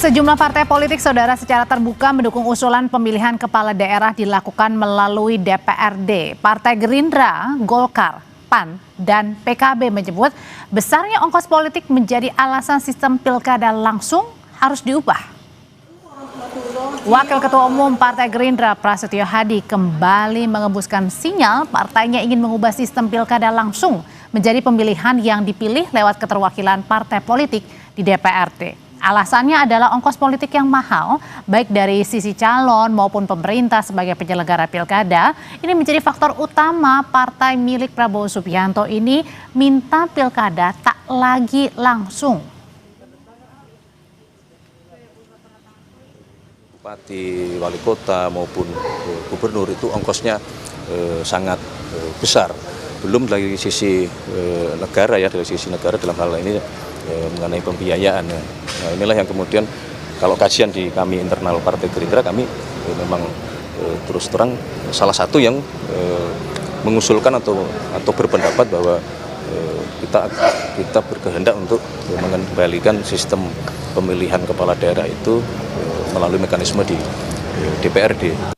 Sejumlah partai politik saudara secara terbuka mendukung usulan pemilihan kepala daerah dilakukan melalui DPRD. Partai Gerindra, Golkar, PAN, dan PKB menyebut besarnya ongkos politik menjadi alasan sistem pilkada langsung harus diubah. Wakil Ketua Umum Partai Gerindra Prasetyo Hadi kembali mengembuskan sinyal partainya ingin mengubah sistem pilkada langsung menjadi pemilihan yang dipilih lewat keterwakilan partai politik di DPRD. Alasannya adalah ongkos politik yang mahal, baik dari sisi calon maupun pemerintah sebagai penyelenggara pilkada. Ini menjadi faktor utama partai milik Prabowo Subianto ini minta pilkada tak lagi langsung. Bupati, wali kota maupun gubernur itu ongkosnya sangat besar. Belum dari sisi negara ya, dari sisi negara dalam hal ini mengenai pembiayaan. Nah, inilah yang kemudian kalau kajian di kami internal Partai Gerindra, kami memang terus terang salah satu yang mengusulkan atau berpendapat bahwa kita berkehendak untuk mengembalikan sistem pemilihan kepala daerah itu melalui mekanisme di DPRD.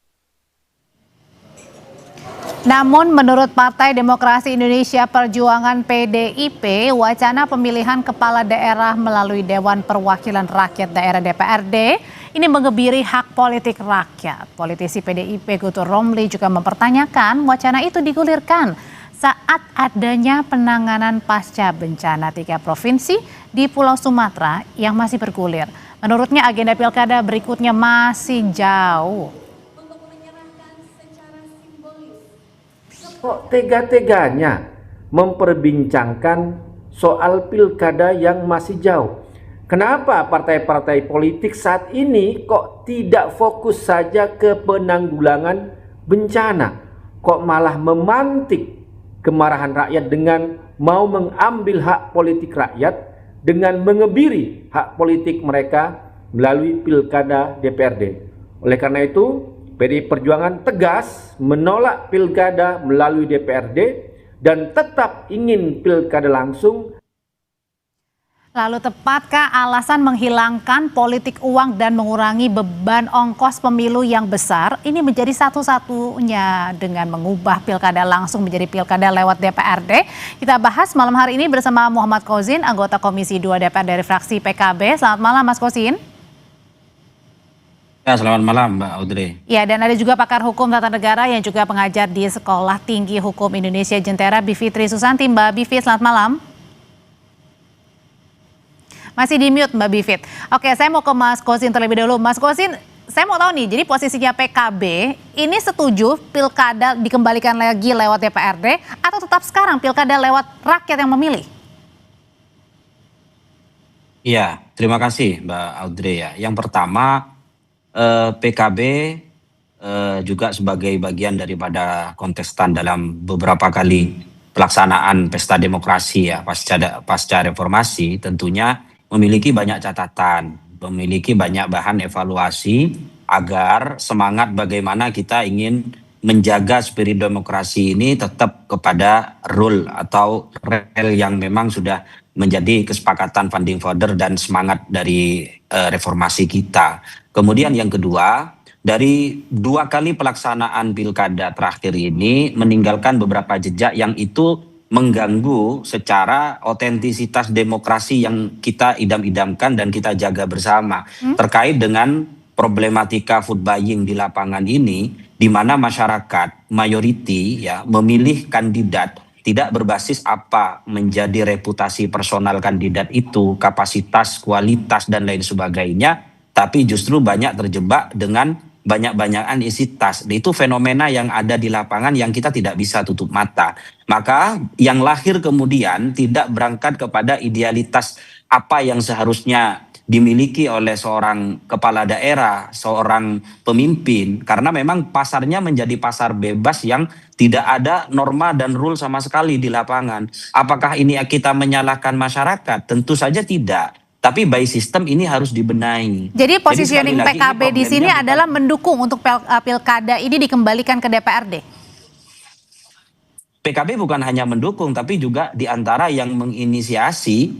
Namun menurut Partai Demokrasi Indonesia Perjuangan PDIP, wacana pemilihan kepala daerah melalui Dewan Perwakilan Rakyat Daerah DPRD ini mengebiri hak politik rakyat. Politisi PDIP Guntur Romli juga mempertanyakan wacana itu digulirkan saat adanya penanganan pasca bencana 3 provinsi di Pulau Sumatera yang masih bergulir. Menurutnya agenda pilkada berikutnya masih jauh. Kok tega-teganya memperbincangkan soal pilkada yang masih jauh? Kenapa partai-partai politik saat ini kok tidak fokus saja ke penanggulangan bencana? Kok malah memantik kemarahan rakyat dengan mau mengambil hak politik rakyat dengan mengebiri hak politik mereka melalui pilkada DPRD. Oleh karena itu, PDI Perjuangan tegas menolak pilkada melalui DPRD dan tetap ingin pilkada langsung. Lalu tepatkah alasan menghilangkan politik uang dan mengurangi beban ongkos pemilu yang besar ini menjadi satu-satunya dengan mengubah pilkada langsung menjadi pilkada lewat DPRD? Kita bahas malam hari ini bersama Muhammad Kozin, anggota Komisi 2 DPR dari fraksi PKB. Selamat malam Mas Kozin. Ya, selamat malam Mbak Audrey. Ya, dan ada juga pakar hukum tata negara yang juga pengajar di Sekolah Tinggi Hukum Indonesia Jentera, Bivitri Susanti. Mbak Bivit, selamat malam. Masih di mute Mbak Bivit. Oke, saya mau ke Mas Kozin terlebih dahulu. Mas Kozin, saya mau tahu nih, jadi posisinya PKB ini setuju pilkada dikembalikan lagi lewat DPRD atau tetap sekarang pilkada lewat rakyat yang memilih? Iya, terima kasih Mbak Audrey ya. Yang pertama, PKB juga sebagai bagian daripada kontestan dalam beberapa kali pelaksanaan pesta demokrasi ya pasca reformasi tentunya memiliki banyak catatan, memiliki banyak bahan evaluasi agar semangat bagaimana kita ingin menjaga spirit demokrasi ini tetap kepada rule atau rel yang memang sudah menjadi kesepakatan founding father dan semangat dari reformasi kita. Kemudian yang kedua, dari 2 kali pelaksanaan pilkada terakhir ini meninggalkan beberapa jejak yang itu mengganggu secara otentisitas demokrasi yang kita idam-idamkan dan kita jaga bersama. Terkait dengan problematika food buying di lapangan ini, di mana masyarakat mayoriti ya memilih kandidat tidak berbasis apa menjadi reputasi personal kandidat itu, kapasitas, kualitas dan lain sebagainya, tapi justru banyak terjebak dengan banyak-banyakan isi tas. Itu fenomena yang ada di lapangan yang kita tidak bisa tutup mata. Maka yang lahir kemudian tidak berangkat kepada idealitas apa yang seharusnya dimiliki oleh seorang kepala daerah, seorang pemimpin, karena memang pasarnya menjadi pasar bebas yang tidak ada norma dan rule sama sekali di lapangan. Apakah ini kita menyalahkan masyarakat? Tentu saja tidak. Tapi by system ini harus dibenahi. Jadi positioning PKB di sini adalah mendukung untuk pilkada ini dikembalikan ke DPRD? PKB bukan hanya mendukung, tapi juga diantara yang menginisiasi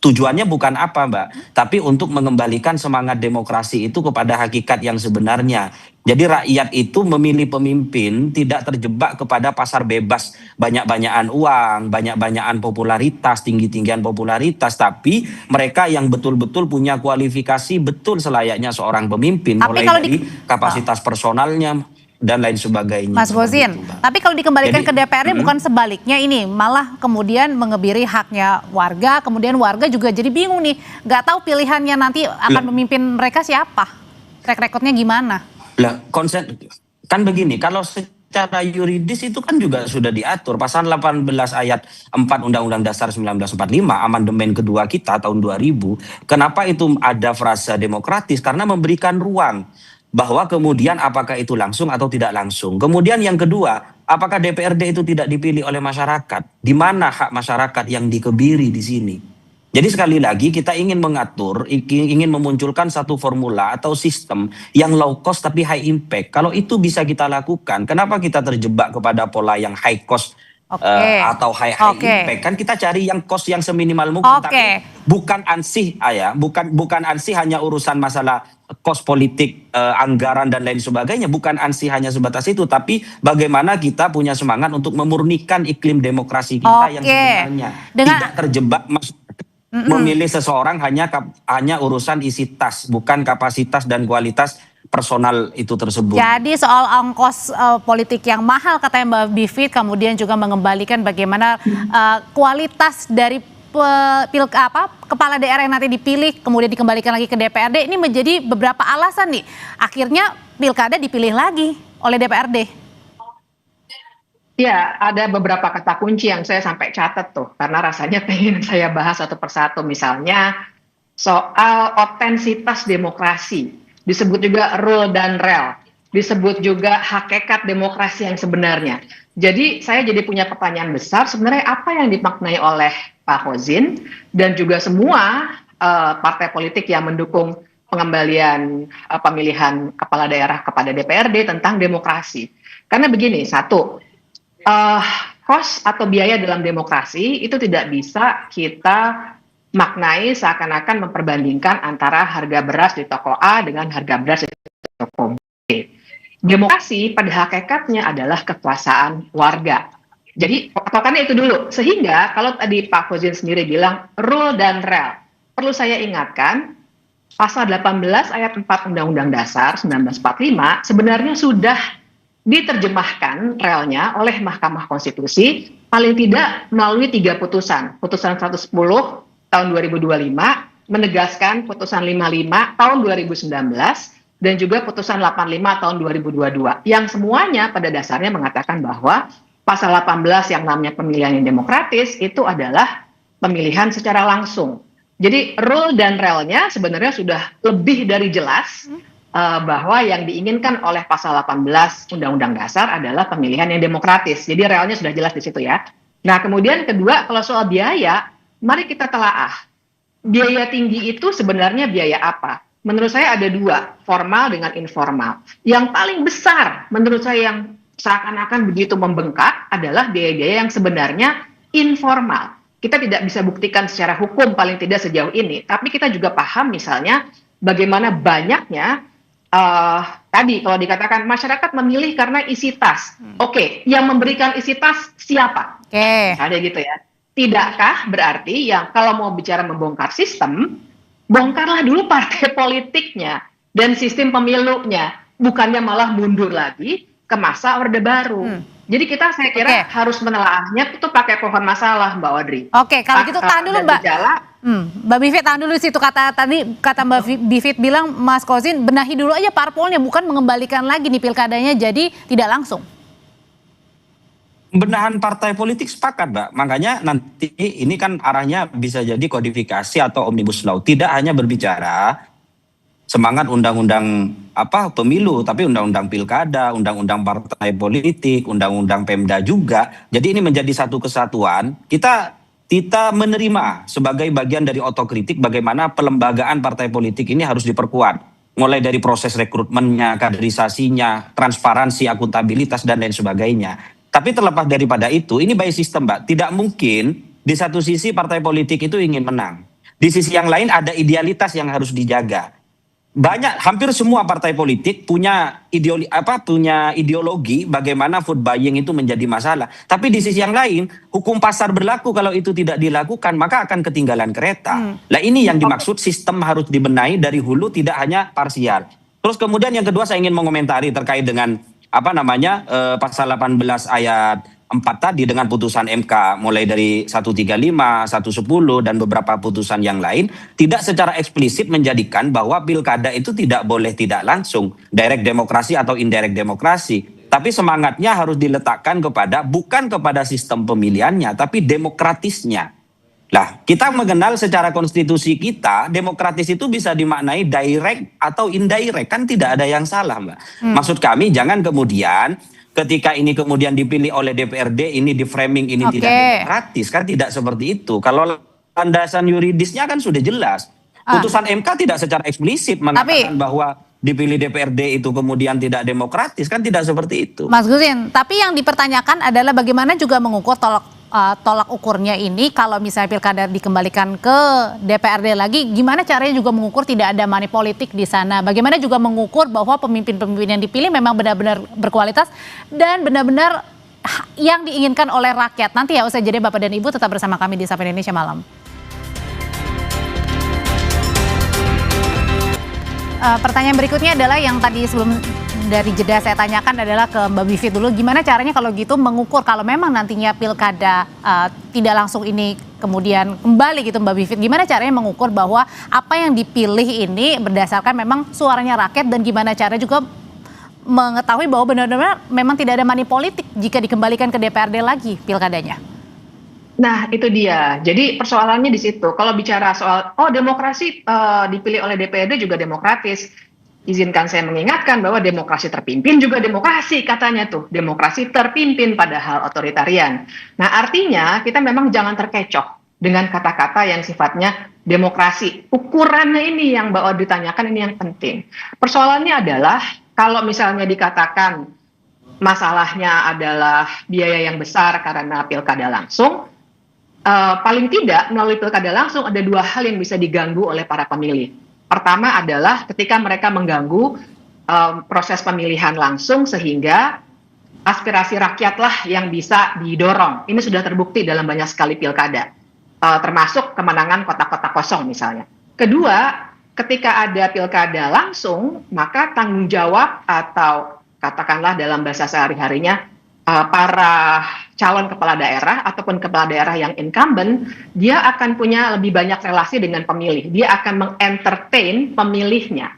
Tujuannya bukan apa, Mbak, tapi untuk mengembalikan semangat demokrasi itu kepada hakikat yang sebenarnya. Jadi rakyat itu memilih pemimpin tidak terjebak kepada pasar bebas, banyak-banyakan uang, banyak-banyakan popularitas, tinggi-tinggian popularitas, tapi mereka yang betul-betul punya kualifikasi betul selayaknya seorang pemimpin, Tapi mulai kalau dari kapasitas personalnya dan lain sebagainya. Mas Seperti Gozin, itu, Mbak. tapi kalau dikembalikan Jadi, ke DPRD bukan sebaliknya ini, malah kemudian mengebiri haknya warga, kemudian warga juga jadi bingung nih, nggak tahu pilihannya nanti akan memimpin mereka siapa, track recordnya gimana? Lah, konsep kan begini, kalau secara yuridis itu kan juga sudah diatur pasal 18 ayat 4 Undang-Undang Dasar 1945, amandemen kedua kita tahun 2000. Kenapa itu ada frasa demokratis? Karena memberikan ruang bahwa kemudian apakah itu langsung atau tidak langsung. Kemudian yang kedua, apakah DPRD itu tidak dipilih oleh masyarakat? Di mana hak masyarakat yang dikebiri di sini? Jadi sekali lagi kita ingin mengatur, ingin memunculkan satu formula atau sistem yang low cost tapi high impact. Kalau itu bisa kita lakukan, kenapa kita terjebak kepada pola yang high cost atau high impact? Kan kita cari yang cost yang seminimal mungkin, tapi bukan ansih bukan ansih hanya urusan masalah cost politik, anggaran dan lain sebagainya, bukan ansih hanya sebatas itu, tapi bagaimana kita punya semangat untuk memurnikan iklim demokrasi kita yang sebenarnya tidak terjebak memilih seseorang hanya urusan isi tas, bukan kapasitas dan kualitas personal itu tersebut. Jadi soal ongkos politik yang mahal katanya Mbak Bivit, kemudian juga mengembalikan bagaimana kualitas dari kepala daerah yang nanti dipilih kemudian dikembalikan lagi ke DPRD, ini menjadi beberapa alasan nih. Akhirnya pilkada dipilih lagi oleh DPRD. Ya, ada beberapa kata kunci yang saya sampai catat tuh, karena rasanya pengen saya bahas satu persatu. Misalnya soal otensitas demokrasi, disebut juga rule dan rel, disebut juga hakikat demokrasi yang sebenarnya. Jadi saya jadi punya pertanyaan besar, sebenarnya apa yang dimaknai oleh Pak Gozin dan juga semua partai politik yang mendukung pengembalian pemilihan kepala daerah kepada DPRD tentang demokrasi. Karena begini, satu, cost atau biaya dalam demokrasi itu tidak bisa kita maknai seakan-akan memperbandingkan antara harga beras di toko A dengan harga beras di toko B. Demokrasi pada hakikatnya adalah kekuasaan warga. Jadi patokannya itu dulu. Sehingga kalau tadi Pak Gozin sendiri bilang rule dan rel, perlu saya ingatkan pasal 18 ayat 4 Undang-Undang Dasar 1945 sebenarnya sudah diterjemahkan relnya oleh Mahkamah Konstitusi paling tidak melalui 3 putusan. Putusan 110 tahun 2025 menegaskan putusan 55 tahun 2019 dan juga putusan 85 tahun 2022 yang semuanya pada dasarnya mengatakan bahwa pasal 18 yang namanya pemilihan yang demokratis itu adalah pemilihan secara langsung. Jadi rule dan relnya sebenarnya sudah lebih dari jelas bahwa yang diinginkan oleh pasal 18 Undang-Undang Dasar adalah pemilihan yang demokratis. Jadi relnya sudah jelas di situ ya. Nah, kemudian kedua, kalau soal biaya, mari kita telaah. Biaya tinggi itu sebenarnya biaya apa? Menurut saya ada 2, formal dengan informal. Yang paling besar menurut saya yang seakan-akan begitu membengkak adalah biaya-biaya yang sebenarnya informal. Kita tidak bisa buktikan secara hukum paling tidak sejauh ini, tapi kita juga paham misalnya bagaimana banyaknya tadi kalau dikatakan masyarakat memilih karena isi tas. Oke, yang memberikan isi tas siapa? Ada gitu ya. Tidakkah berarti yang kalau mau bicara membongkar sistem, bongkarlah dulu partai politiknya dan sistem pemilunya, bukannya malah mundur lagi ke masa Orde Baru. Jadi saya kira harus menelaahnya itu pakai pohon masalah, Mbak Audrey. Oke, kalau gitu tahan dulu Mbak. Mbak Bivit tahan dulu situ, kata Mbak Bivit bilang Mas Gozin benahi dulu aja parpolnya, bukan mengembalikan lagi nih pilkadanya jadi tidak langsung. Benahan partai politik sepakat, Mbak. Makanya nanti ini kan arahnya bisa jadi kodifikasi atau omnibus law. Tidak hanya berbicara semangat undang-undang pemilu, tapi undang-undang pilkada, undang-undang partai politik, undang-undang Pemda juga. Jadi ini menjadi satu kesatuan. Kita menerima sebagai bagian dari otokritik bagaimana pelembagaan partai politik ini harus diperkuat. Mulai dari proses rekrutmennya, kaderisasinya, transparansi, akuntabilitas, dan lain sebagainya. Tapi terlepas daripada itu, ini by system, Mbak. Tidak mungkin di satu sisi partai politik itu ingin menang. Di sisi yang lain ada idealitas yang harus dijaga. Hampir semua partai politik punya ideologi bagaimana vote buying itu menjadi masalah. Tapi di sisi yang lain, hukum pasar berlaku, kalau itu tidak dilakukan maka akan ketinggalan kereta. Nah, ini yang dimaksud sistem harus dibenahi dari hulu, tidak hanya parsial. Terus kemudian yang kedua saya ingin mengomentari terkait dengan pasal 18 ayat 4 tadi dengan putusan MK mulai dari 135, 110 dan beberapa putusan yang lain tidak secara eksplisit menjadikan bahwa pilkada itu tidak boleh tidak langsung, direct demokrasi atau indirect demokrasi. Tapi semangatnya harus diletakkan bukan kepada sistem pemilihannya, tapi demokratisnya. Lah, kita mengenal secara konstitusi kita, demokratis itu bisa dimaknai direct atau indirect, kan tidak ada yang salah, Mbak. Maksud kami jangan kemudian ketika ini kemudian dipilih oleh DPRD, ini di framing ini tidak demokratis, kan tidak seperti itu. Kalau landasan yuridisnya kan sudah jelas. Putusan MK tidak secara eksplisit mengatakan bahwa dipilih DPRD itu kemudian tidak demokratis, kan tidak seperti itu. Mas Gusin, tapi yang dipertanyakan adalah bagaimana juga mengukur tolak ukurnya ini kalau misalnya pilkada dikembalikan ke DPRD lagi, gimana caranya juga mengukur tidak ada money politik di sana? Bagaimana juga mengukur bahwa pemimpin-pemimpin yang dipilih memang benar-benar berkualitas dan benar-benar yang diinginkan oleh rakyat? Nanti ya usai jeda Bapak dan Ibu tetap bersama kami di Sapa Indonesia Malam. Pertanyaan berikutnya adalah yang tadi sebelum dari jeda saya tanyakan adalah ke Mbak Bivit dulu, gimana caranya kalau gitu mengukur kalau memang nantinya pilkada tidak langsung ini kemudian kembali gitu Mbak Bivit, gimana caranya mengukur bahwa apa yang dipilih ini berdasarkan memang suaranya rakyat dan gimana caranya juga mengetahui bahwa benar-benar memang tidak ada money politik jika dikembalikan ke DPRD lagi pilkadanya? Nah, itu dia. Jadi persoalannya di situ. Kalau bicara soal demokrasi dipilih oleh DPRD juga demokratis. Izinkan saya mengingatkan bahwa demokrasi terpimpin juga demokrasi, katanya tuh. Demokrasi terpimpin padahal otoritarian. Nah, artinya kita memang jangan terkecoh dengan kata-kata yang sifatnya demokrasi. Ukurannya ini yang Mbak Odi tanyakan, ini yang penting. Persoalannya adalah kalau misalnya dikatakan masalahnya adalah biaya yang besar karena pilkada langsung, paling tidak melalui pilkada langsung ada dua hal yang bisa diganggu oleh para pemilih. Pertama adalah ketika mereka mengganggu proses pemilihan langsung sehingga aspirasi rakyatlah yang bisa didorong. Ini sudah terbukti dalam banyak sekali pilkada, termasuk kemenangan kota-kota kosong misalnya. Kedua, ketika ada pilkada langsung, maka tanggung jawab atau katakanlah dalam bahasa sehari-harinya para calon kepala daerah ataupun kepala daerah yang incumbent, dia akan punya lebih banyak relasi dengan pemilih. Dia akan mengentertain pemilihnya.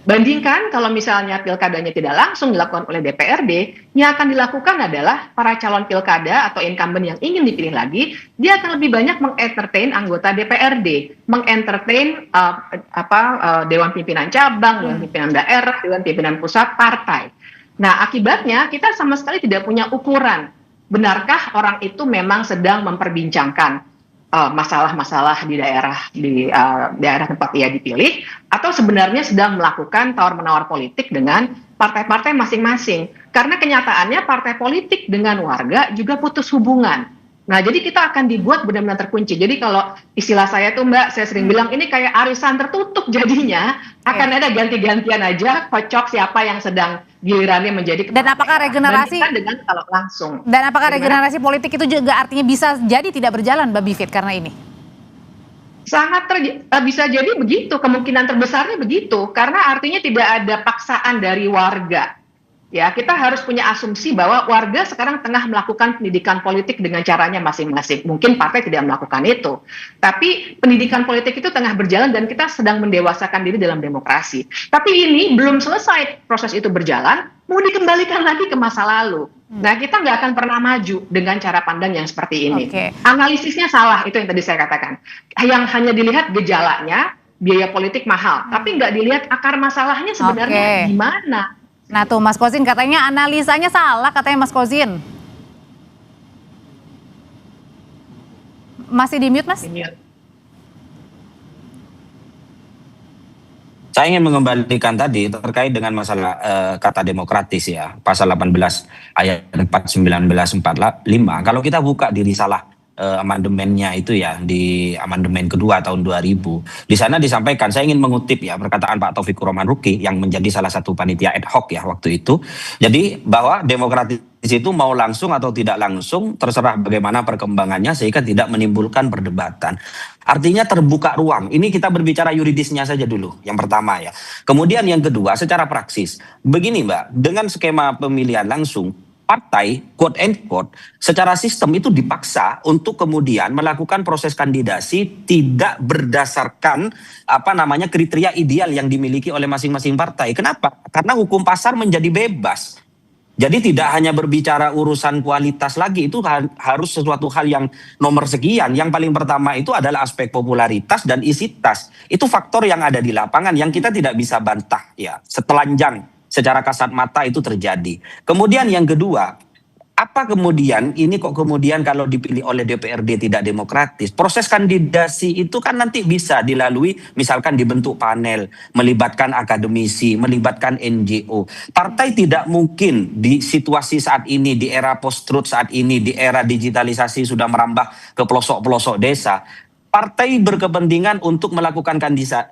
Bandingkan kalau misalnya pilkadanya tidak langsung dilakukan oleh DPRD, yang akan dilakukan adalah para calon pilkada atau incumbent yang ingin dipilih lagi, dia akan lebih banyak mengentertain anggota DPRD, mengentertain Dewan Pimpinan Cabang, Dewan Pimpinan Daerah, Dewan Pimpinan Pusat, partai. Nah, akibatnya kita sama sekali tidak punya ukuran. Benarkah orang itu memang sedang memperbincangkan masalah-masalah di daerah tempat ia dipilih, atau sebenarnya sedang melakukan tawar-menawar politik dengan partai-partai masing-masing? Karena kenyataannya partai politik dengan warga juga putus hubungan. Nah, jadi kita akan dibuat benar-benar terkunci. Jadi kalau istilah saya tuh Mbak, saya sering bilang ini kayak arisan tertutup jadinya. Akan ada ganti-gantian aja, kocok siapa yang sedang gilirannya menjadi kepala. Dan apakah regenerasi dengan kalau langsung? Dan apakah regenerasi politik itu juga artinya bisa jadi tidak berjalan Mbak Bivit karena ini? Sangat bisa jadi begitu, kemungkinan terbesarnya begitu. Karena artinya tidak ada paksaan dari warga. Ya, kita harus punya asumsi bahwa warga sekarang tengah melakukan pendidikan politik dengan caranya masing-masing. Mungkin partai tidak melakukan itu. Tapi pendidikan politik itu tengah berjalan dan kita sedang mendewasakan diri dalam demokrasi. Tapi ini belum selesai proses itu berjalan, mau dikembalikan lagi ke masa lalu. Nah, kita nggak akan pernah maju dengan cara pandang yang seperti ini. Analisisnya salah, itu yang tadi saya katakan. Yang hanya dilihat gejalanya, biaya politik mahal. Tapi nggak dilihat akar masalahnya sebenarnya gimana. Nah tuh Mas Kozin katanya analisanya salah, katanya Mas Kozin. Masih di mute Mas? Saya ingin mengembalikan tadi terkait dengan masalah kata demokratis ya, pasal 18 ayat 4, 19, 45. Kalau kita buka di risalah amandemennya itu ya, di amandemen kedua tahun 2000. Di sana disampaikan, saya ingin mengutip ya perkataan Pak Taufikur Rahman Ruki yang menjadi salah satu panitia ad hoc ya waktu itu. Jadi bahwa demokratis itu mau langsung atau tidak langsung terserah bagaimana perkembangannya sehingga tidak menimbulkan perdebatan. Artinya terbuka ruang. Ini kita berbicara yuridisnya saja dulu yang pertama ya. Kemudian yang kedua secara praksis. Begini Mbak, dengan skema pemilihan langsung partai quote and quote secara sistem itu dipaksa untuk kemudian melakukan proses kandidasi tidak berdasarkan kriteria ideal yang dimiliki oleh masing-masing partai. Kenapa? Karena hukum pasar menjadi bebas. Jadi tidak hanya berbicara urusan kualitas lagi, itu harus sesuatu hal yang nomor sekian. Yang paling pertama itu adalah aspek popularitas dan isi tas. Itu faktor yang ada di lapangan yang kita tidak bisa bantah ya. Setelanjang secara kasat mata itu terjadi. Kemudian yang kedua, apa kemudian ini kok kemudian kalau dipilih oleh DPRD tidak demokratis? Proses kandidasi itu kan nanti bisa dilalui misalkan dibentuk panel, melibatkan akademisi, melibatkan NGO. Partai tidak mungkin di situasi saat ini, di era post-truth saat ini, di era digitalisasi sudah merambah ke pelosok-pelosok desa. Partai berkepentingan untuk melakukan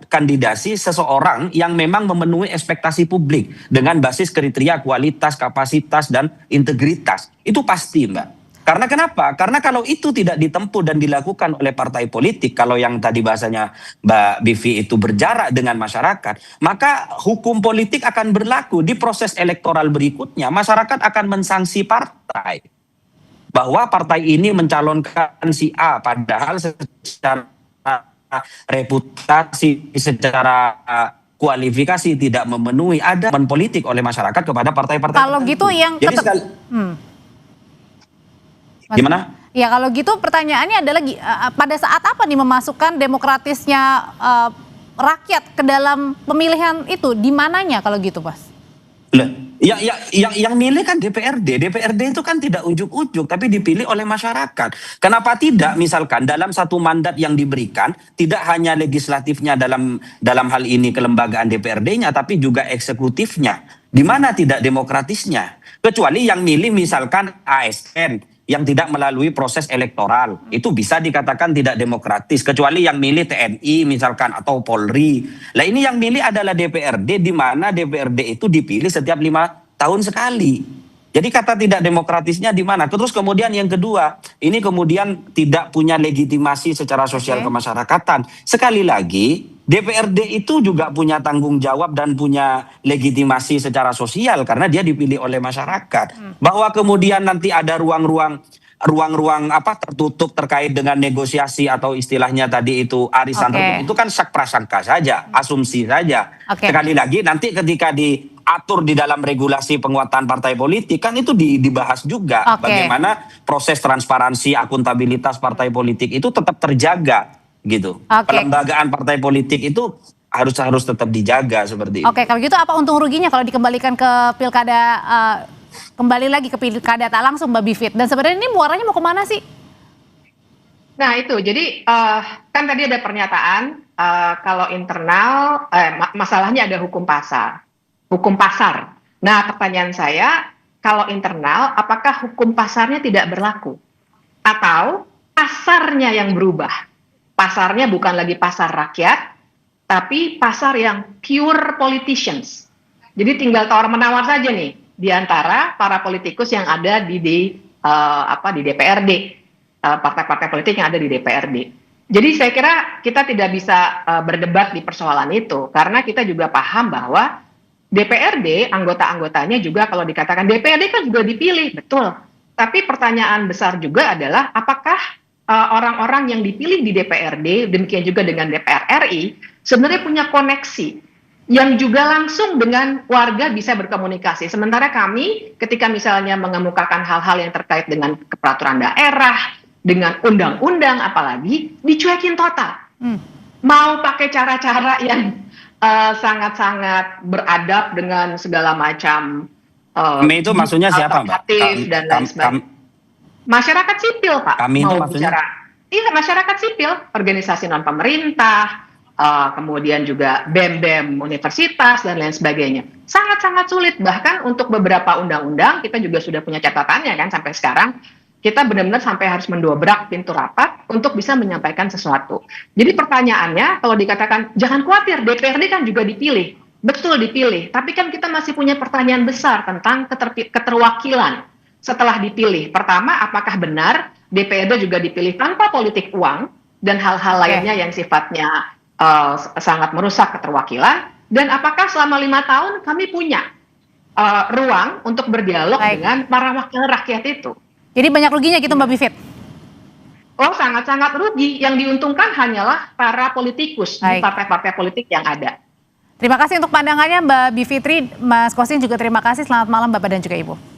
kandidasi seseorang yang memang memenuhi ekspektasi publik dengan basis kriteria kualitas, kapasitas, dan integritas. Itu pasti, Mbak. Karena kenapa? Karena kalau itu tidak ditempuh dan dilakukan oleh partai politik, kalau yang tadi bahasanya Mbak Bivi itu berjarak dengan masyarakat, maka hukum politik akan berlaku di proses elektoral berikutnya. Masyarakat akan mensanksi partai. Bahwa partai ini mencalonkan si A, padahal secara reputasi, secara kualifikasi tidak memenuhi, ada politik oleh masyarakat kepada partai-partai. Kalau gitu yang gimana? Ya kalau gitu pertanyaannya adalah pada saat apa nih memasukkan demokratisnya rakyat ke dalam pemilihan itu? Di mananya kalau gitu, Mas? Yang milih kan DPRD. DPRD itu kan tidak ujuk-ujuk, tapi dipilih oleh masyarakat. Kenapa tidak misalkan dalam satu mandat yang diberikan, tidak hanya legislatifnya dalam hal ini kelembagaan DPRD-nya, tapi juga eksekutifnya. Di mana tidak demokratisnya? Kecuali yang milih misalkan ASN, yang tidak melalui proses elektoral. Itu bisa dikatakan tidak demokratis. Kecuali yang milih TNI misalkan atau Polri. Lah ini yang milih adalah DPRD, di mana DPRD itu dipilih setiap 5 tahun sekali. Jadi kata tidak demokratisnya di mana? Terus kemudian yang kedua, ini kemudian tidak punya legitimasi secara sosial kemasyarakatan. Sekali lagi, DPRD itu juga punya tanggung jawab dan punya legitimasi secara sosial karena dia dipilih oleh masyarakat. Bahwa kemudian nanti ada ruang-ruang tertutup terkait dengan negosiasi atau istilahnya tadi itu arisan hukum, itu kan sak prasangka saja, asumsi saja. Sekali lagi nanti ketika diatur di dalam regulasi penguatan partai politik kan itu dibahas juga bagaimana proses transparansi, akuntabilitas partai politik itu tetap terjaga gitu. Kelembagaan partai politik itu harus tetap dijaga seperti itu. Kalau gitu apa untung ruginya kalau dikembalikan ke pilkada, kembali lagi ke pilkada tak langsung, Mbak Bivit? Dan sebenarnya ini muaranya mau kemana sih? Nah itu, jadi kan tadi ada pernyataan kalau internal masalahnya ada hukum pasar. Nah pertanyaan saya, kalau internal apakah hukum pasarnya tidak berlaku? Atau pasarnya yang berubah? Pasarnya bukan lagi pasar rakyat, tapi pasar yang pure politicians. Jadi tinggal tawar-menawar saja nih di antara para politikus yang ada di DPRD, partai-partai politik yang ada di DPRD. Jadi saya kira kita tidak bisa berdebat di persoalan itu, karena kita juga paham bahwa DPRD, anggota-anggotanya juga kalau dikatakan DPRD kan juga dipilih, betul. Tapi pertanyaan besar juga adalah apakah orang-orang yang dipilih di DPRD, demikian juga dengan DPR RI, sebenarnya punya koneksi yang juga langsung dengan warga bisa berkomunikasi. Sementara kami ketika misalnya mengemukakan hal-hal yang terkait dengan peraturan daerah, dengan undang-undang apalagi, dicuekin total. Mau pakai cara-cara yang sangat-sangat beradab dengan segala macam kami itu maksudnya siapa, Mbak? Dan lain sebagainya. Masyarakat sipil, Pak. Kami itu maksudnya? Iya, masyarakat sipil, organisasi non pemerintah, kemudian juga BEM-BEM universitas dan lain sebagainya. Sangat-sangat sulit, bahkan untuk beberapa undang-undang kita juga sudah punya catatannya kan sampai sekarang. kita benar-benar sampai harus mendobrak pintu rapat untuk bisa menyampaikan sesuatu. Jadi pertanyaannya, kalau dikatakan jangan khawatir, DPRD kan juga dipilih. Betul dipilih, tapi kan kita masih punya pertanyaan besar tentang keterwakilan setelah dipilih. Pertama, apakah benar DPRD juga dipilih tanpa politik uang dan hal-hal lainnya yang sifatnya sangat merusak keterwakilan? Dan apakah selama 5 tahun kami punya ruang untuk berdialog dengan para wakil rakyat itu? Jadi banyak ruginya gitu Mbak Bivit? Oh, sangat-sangat rugi. Yang diuntungkan hanyalah para politikus di partai-partai politik yang ada. Terima kasih untuk pandangannya Mbak Bivitri, Mas Kosin juga terima kasih. Selamat malam Bapak dan juga Ibu.